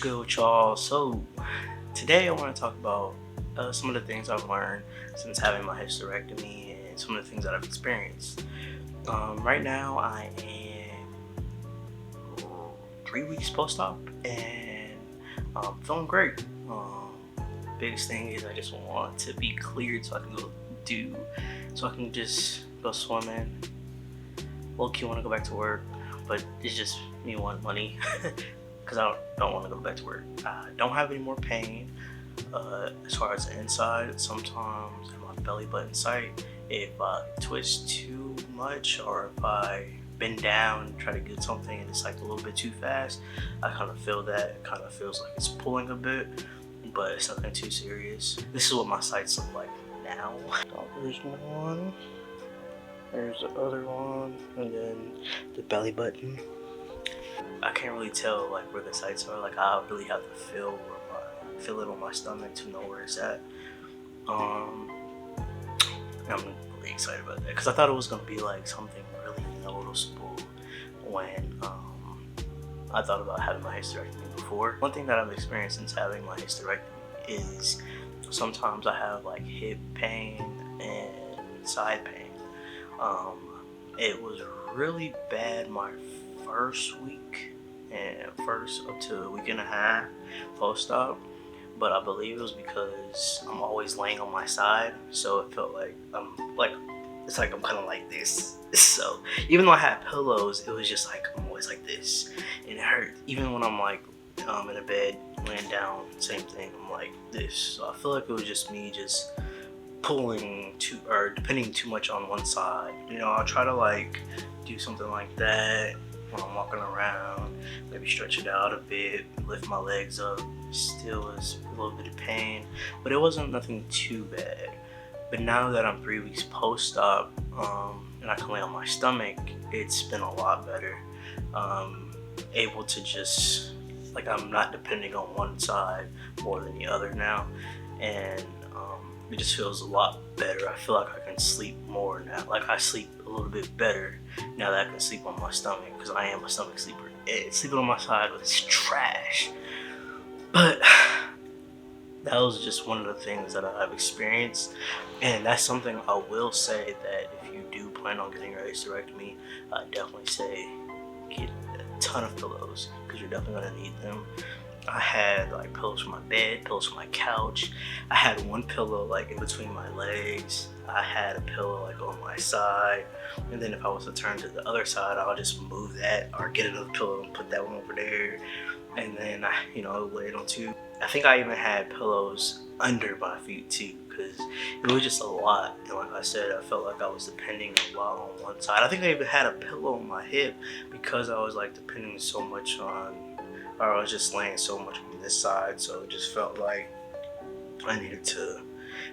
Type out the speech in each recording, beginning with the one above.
good with y'all? So today I want to talk about some of the things I've learned since having my hysterectomy and some of the things that I've experienced. Right now I am 3 weeks post-op and I'm feeling great. Biggest thing is I just want to be cleared so I can just go swimming. Low-key want to go back to work, but it's just me wanting money because I don't want to go back to work. I don't have any more pain as far as the inside. Sometimes in my belly button site, if I twist too much or if I bend down and try to get something and it's like a little bit too fast, I kind of feel that. It kind of feels like it's pulling a bit, but it's nothing too serious. This is what my sites look like now. There's one. There's the other one, and then the belly button. I can't really tell like where the sites are. Like I really have to feel it on my stomach to know where it's at. I'm really excited about that because I thought it was gonna be like something really noticeable when I thought about having my hysterectomy before. One thing that I've experienced since having my hysterectomy is sometimes I have like hip pain and side pain. It was really bad my first week and first up to a week and a half post-op, but I believe it was because I'm always laying on my side, so it felt like I'm kind of like this. So even though I had pillows, it was just like I'm always like this, and it hurt. Even when I'm like in a bed laying down, same thing, I'm like this. So I feel like it was just me just pulling depending too much on one side. I'll try to like do something like that when I'm walking around, maybe stretch it out a bit, lift my legs up. Still was a little bit of pain, but it wasn't nothing too bad. But now that I'm 3 weeks post-op and I can lay on my stomach, it's been a lot better. Able to just like, I'm not depending on one side more than the other now, and it just feels a lot better. I feel like I can sleep more now. Like I sleep a little bit better now that I can sleep on my stomach, because I am a stomach sleeper. Sleeping on my side was trash. But that was just one of the things that I've experienced, and that's something I will say, that if you do plan on getting your hysterectomy, I definitely say get a ton of pillows, because you're definitely gonna need them. I had like pillows for my bed, pillows for my couch. I had one pillow like in between my legs. I had a pillow like on my side, and then if I was to turn to the other side, I'll just move that or get another pillow and put that one over there, and then I lay it on two. I think I even had pillows under my feet too, because it was just a lot. And like I said, I felt like I was depending a lot on one side. I think I even had a pillow on my hip because I was like depending so much on, or I was just laying so much on this side, so it just felt like I needed to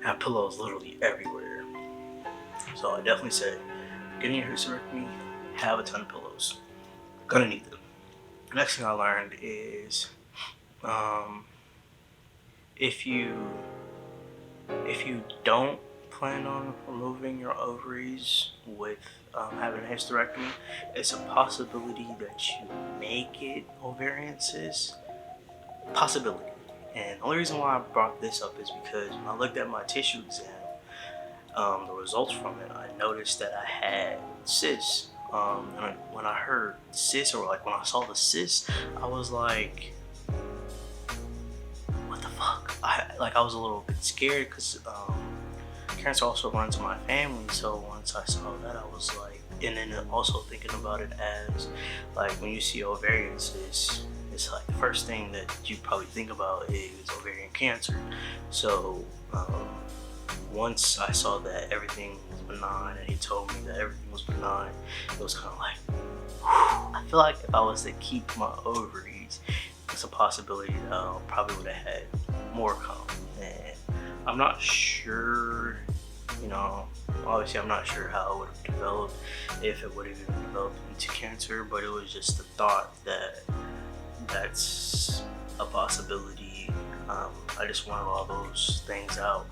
have pillows literally everywhere. So I definitely say, getting your hysterectomy, have a ton of pillows. Gonna need them. The next thing I learned is if you don't plan on removing your ovaries with having a hysterectomy, it's a possibility that you may get ovarian cysts. Possibility. And the only reason why I brought this up is because when I looked at my tissue exam, the results from it, I noticed that I had cysts. And when I heard cysts, or like when I saw the cysts, I was like, what the fuck? I was a little bit scared because cancer also runs in my family. So once I saw that, I was like, and then also thinking about it as like, when you see ovarian cysts, it's like the first thing that you probably think about is ovarian cancer. So once I saw that everything was benign and he told me that everything was benign, it was kind of like, whew. I feel like if I was to keep my ovaries, it's a possibility that I probably would have had more come. And I'm not sure, obviously I'm not sure how it would have developed, if it would have even developed into cancer, but it was just the thought that that's a possibility. I just wanted all those things out,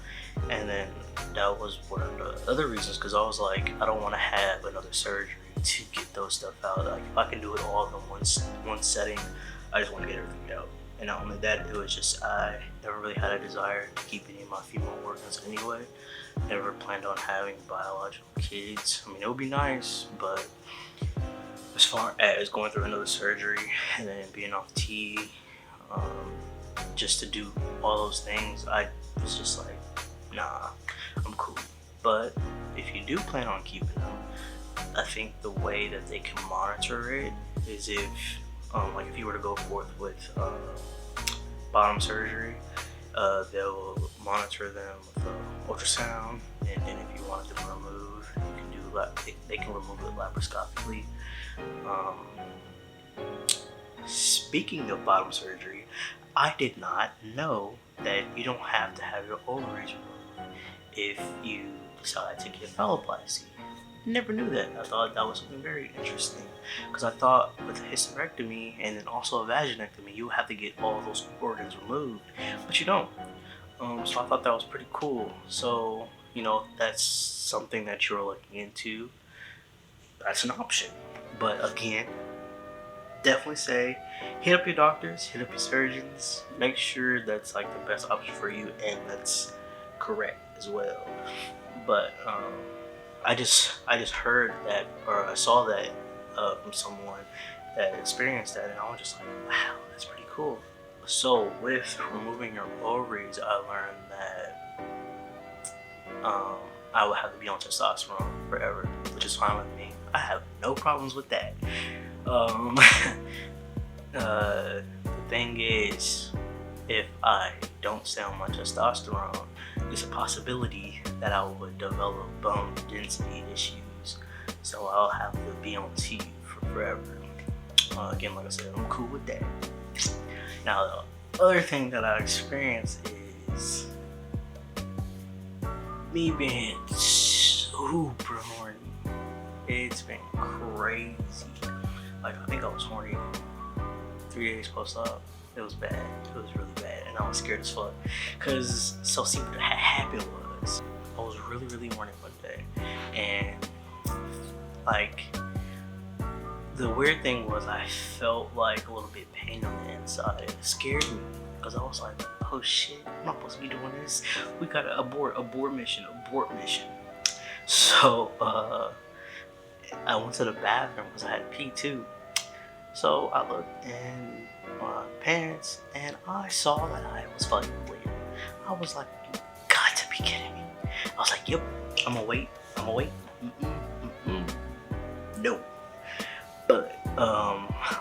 and then that was one of the other reasons, because I was like, I don't want to have another surgery to get those stuff out. Like if I can do it all in one setting, I just want to get everything out. And not only that, it was just I never really had a desire to keep any of my female organs anyway. Never planned on having biological kids. I mean, it would be nice, but as far as going through another surgery and then being off T, just to do all those things, I was just like, nah, I'm cool. But if you do plan on keeping them, I think the way that they can monitor it is if, like if you were to go forth with bottom surgery, they'll monitor them with ultrasound, and then if you wanted them removed, you can do they can remove it laparoscopically. Speaking of bottom surgery, I did not know that you don't have to have your ovaries removed if you decide to get phalloplasty. Never knew that. I thought that was something very interesting, because I thought with a hysterectomy and then also a vaginectomy, you would have to get all those organs removed, but you don't. So I thought that was pretty cool. So, you know, that's something that you're looking into. That's an option. But again, definitely say, hit up your doctors, hit up your surgeons, make sure that's like the best option for you and that's correct as well. But I just heard that, or I saw that from someone that experienced that, and I was just like, wow, that's pretty cool. So with removing your ovaries, I learned that I would have to be on testosterone forever, which is fine with me. I have no problems with that. The thing is, if I don't stay on my testosterone, there's a possibility that I would develop bone density issues. So I'll have to be on T for forever. Again, like I said, I'm cool with that. Now, the other thing that I experienced is me being super horny. It's been crazy. Like, I think I was horny 3 days post-op. It was bad. It was really bad, and I was scared as fuck. Cause see, what had happened was I was really, really horny one day, and like the weird thing was I felt like a little bit pain on the inside. It scared me because I was like, oh shit, I'm not supposed to be doing this. We gotta abort mission. So I went to the bathroom because I had to pee too. So I looked in my pants and I saw that I was fucking bleeding. I was like, you got to be kidding me. I was like, yep, I'm gonna wait. No. But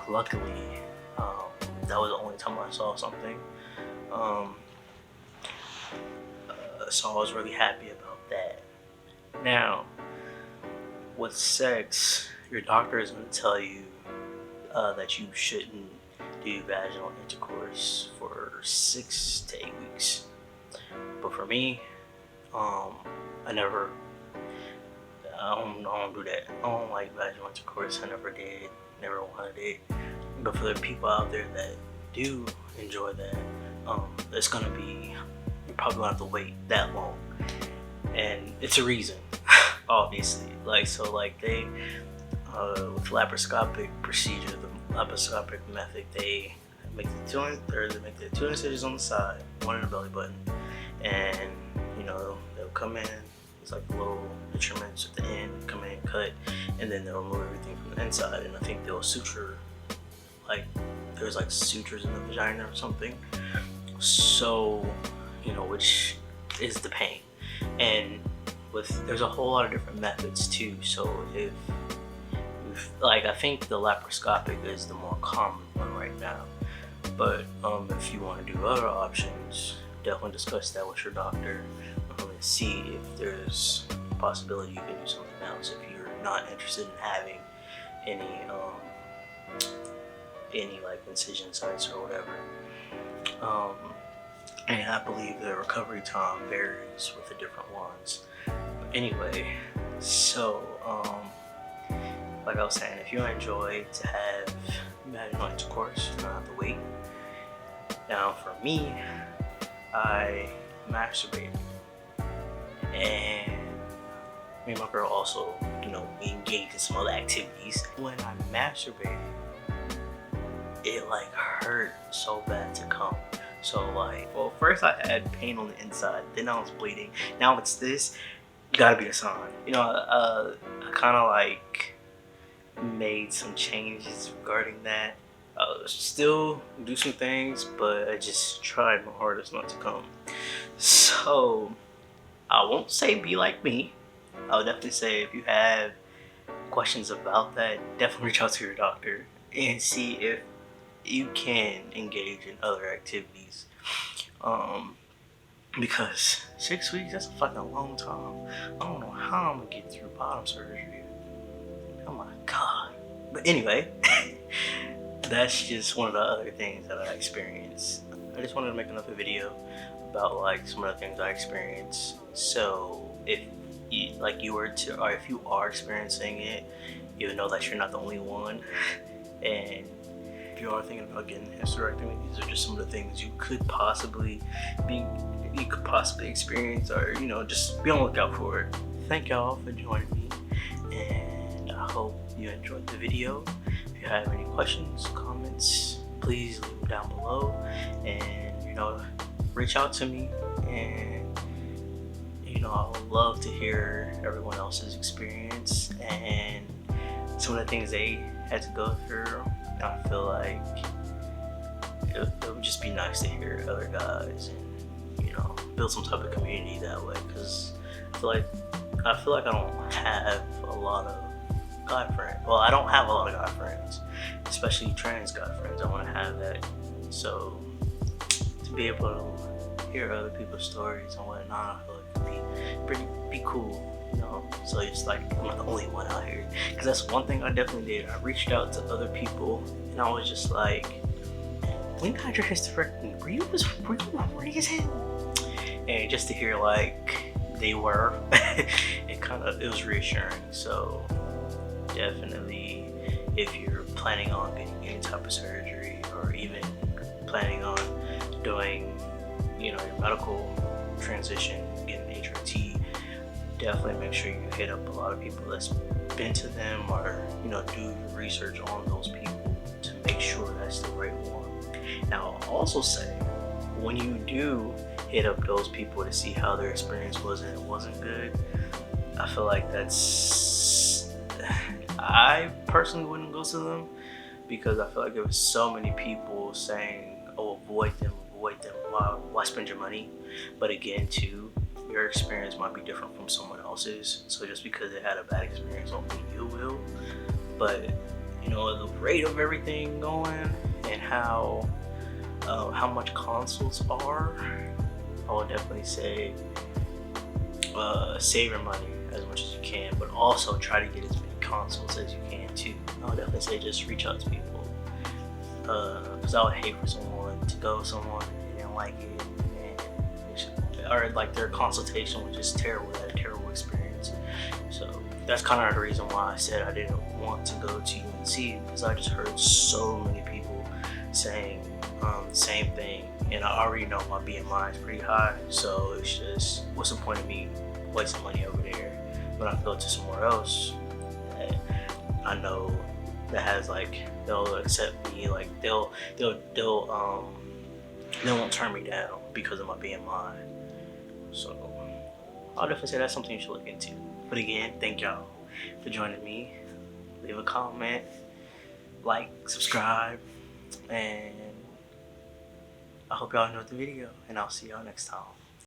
luckily, that was the only time I saw something. So I was really happy about that. Now, with sex, your doctor is going to tell you that you shouldn't do vaginal intercourse for 6 to 8 weeks. But for me, I don't do that. I don't like vaginal intercourse. I never did, never wanted it. But for the people out there that do enjoy that, it's gonna be, you're probably gonna have to wait that long. And it's a reason, obviously. They, with laparoscopic procedure, the laparoscopic method, they make the 2 incisions on the side, one in the belly button, and they'll come in. It's like little instruments at the end, come in, cut, and then they'll remove everything from the inside. And I think they'll suture, there's sutures in the vagina or something. So, which is the pain. And there's a whole lot of different methods too. So I think the laparoscopic is the more common one right now. But if you want to do other options, definitely discuss that with your doctor and see if there's a possibility you can do something else if you're not interested in having any incision sites or whatever. And I believe the recovery time varies with the different ones. But anyway, so like I was saying, if you enjoy to have vaginal intercourse, you don't have to wait. Now for me, I masturbated, and me and my girl also, we engaged in some other activities. When I masturbated, it like hurt so bad to come. So like, well, first I had pain on the inside, then I was bleeding. Now it's this. Gotta be a sign. You know, I kind of like made some changes regarding that. Still do some things, but I just tried my hardest not to come. So I won't say be like me. I'll definitely say if you have questions about that, definitely reach out to your doctor and see if you can engage in other activities. Because 6 weeks, that's a fucking long time. I don't know how I'm gonna get through bottom surgery. Oh my god. But anyway, that's just one of the other things that I experienced. I just wanted to make another video about like some of the things I experienced. So if you were to, or if you are experiencing it, you know that you're not the only one. And if you are thinking about getting a hysterectomy, these are just some of the things you could possibly experience, or you know, just be on the lookout for it. Thank y'all for joining me, and I hope you enjoyed the video. If you have any questions, comments, please leave them down below, and you know, reach out to me. And you know, I would love to hear everyone else's experience and some of the things they had to go through. I feel like it would just be nice to hear other guys and, you know, build some type of community that way, because I feel like I don't have a lot of guy friends. Well, I don't have a lot of guy friends, especially trans guy friends. I want to have that. So to be able to hear other people's stories and whatnot, I feel like it'd be cool. You know, so it's like I'm not the only one out here, because that's one thing I definitely did. I reached out to other people, and I was just like, when you got your hysterectomy, were you reason? And just to hear like they were, it was reassuring. So definitely, if you're planning on getting any type of surgery, or even planning on doing, you know, your medical transition, getting HRT, definitely make sure you hit up a lot of people that's been to them, or you know, do your research on those people to make sure that's the right one. Now I'll also say, when you do hit up those people to see how their experience was and it wasn't good, I feel like I personally wouldn't go to them, because I feel like there was so many people saying, oh, avoid them, why spend your money? But again, too, your experience might be different from someone else's, so just because they had a bad experience don't mean you will. But you know, the rate of everything going and how much consults are, I would definitely say save your money as much as you can, but also try to get as many consults as you can too. I would definitely say just reach out to people, because I would hate for someone to go with someone and they didn't like it, or like their consultation was just terrible. They had a terrible experience. So that's kind of the reason why I said I didn't want to go to UNC, because I just heard so many people saying the same thing, and I already know my BMI is pretty high, so it's just, what's the point of me wasting money over there when I go to somewhere else that I know that has like, they'll accept me, like they won't turn me down because of my BMI. So I'll definitely say that's something you should look into. But again, thank y'all for joining me. Leave a comment, like, subscribe, and I hope y'all enjoyed the video, and I'll see y'all next time.